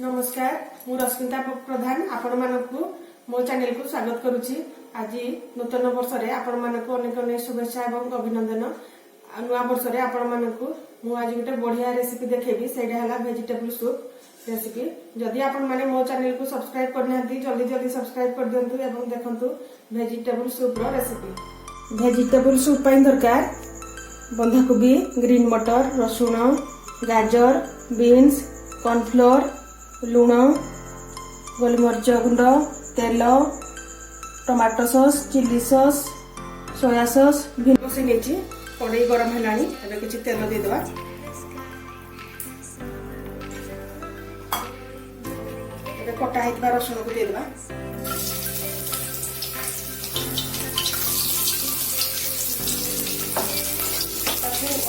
नमस्कार मु रश्मिता प्रधान आपण मानकु मो चैनल को स्वागत करुछि। आज नूतन वर्ष रे आपण मानकु अनेक अनेक शुभेच्छा एवं अभिनंदन। नुआ वर्ष रे आपण मानकु मु आज गोटे बढ़िया रेसिपी देखेबी सेटा हला वेजिटेबल सूप रेसिपी। जदि आपण माने मो चैनल को सब्सक्राइब करनांती जल्दी जल्दी सब्सक्राइब कर दियंतु एवं देखंतु वेजिटेबल सूप रो रेसिपी। वेजिटेबल सूप पई दरकार बंधा कोबी, ग्रीन मटर, रसुण, गाजर, बीन्स, कॉर्नफ्लोर, लुण, गोलमरीच गुंड, तेल, tomato sauce, chilli sauce, soya sauce बसे नहीं। कड़ई गरम है किसी तेल देदेवा। कटा है रसुण को देदेवा।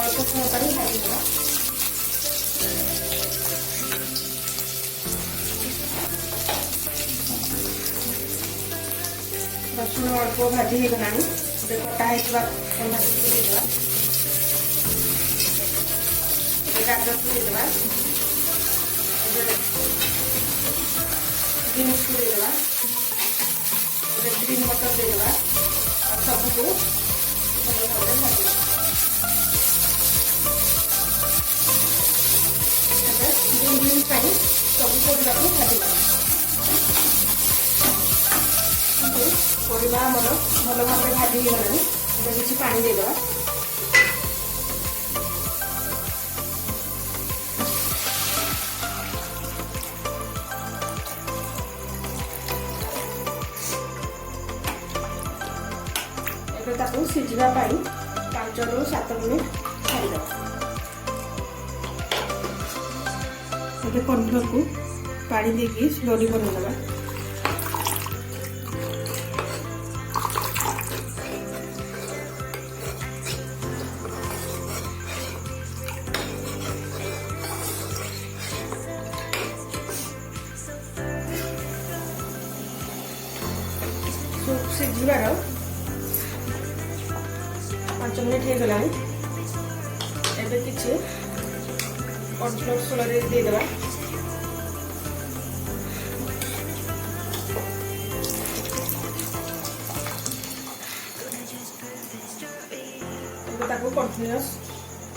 अल्प समय भाजीदेवा। रसुण अल्प भाजी हो गला कटा बंधाकोबी देदेवा। गाजर को देदेवा। बीन्स को देदेवा। ग्रीन मटर देदेवा। सबको भल भाव भाजवा। दिन दिन सब परिवार को भाजवा। परिवा आमर भल भाव भाजी गलानी किसी पानी देदेवा। एबे सिझा 5 ରୁ 7 मिनिट छाड़ीदेवा। कॉर्नफ्लोर को पानी देकी स्लोली बनईदेवा। सिझार 5 मिनिट हो गला। एबे किछि कॉर्नफ्लोर सोलर देदेवा। कंटिन्यूअस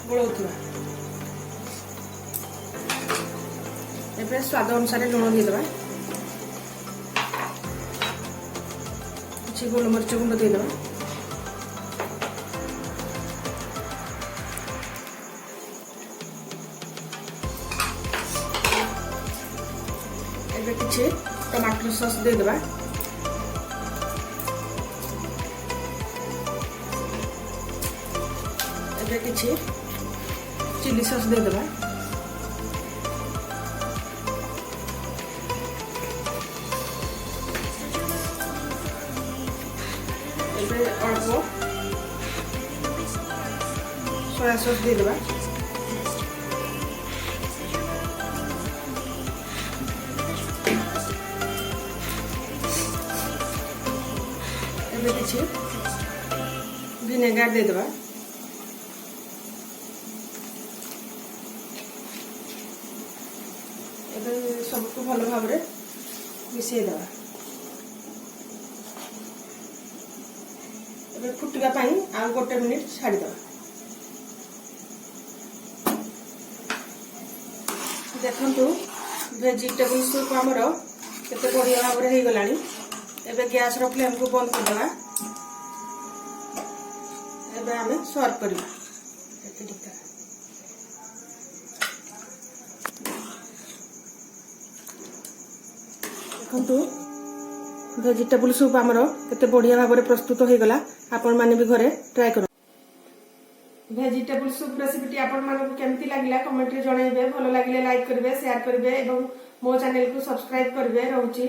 गोलौथिबा। एबे स्वाद अनुसार लुण देदेवा। किछि गोलमरीच गुंड देदेवा। एबे किछि टमाटर सॉस देदेवा। एबे किछि चिली सॉस देदेवा। एबे अल्प सोया सॉस देदेवा। एबे किछि विनेगर देदेवा। सबको भल भाव मिसईदेवा। फुटवा आ गोटे मिनिट छाड़ीदेवा। देखु वेजिटेबल सूप आमर केते बढ़िया भाव हो गलानी। एबे गैस रो फ्लेम को बंद करदेवा। एबे आमे सर्व करबा। देखु वेजिटेबल सूप आमर केते बढ़िया भाव प्रस्तुत हो गला। आपण माने भी घरे ट्राई करो। वेजिटेबल सूप रेसिपी आपण मानक केमती लागला कमेंट रे जणाइबे। भलो लागले लाइक करबे, शेयर करबे एवं मो चैनल को सब्सक्राइब करबे। रहउची।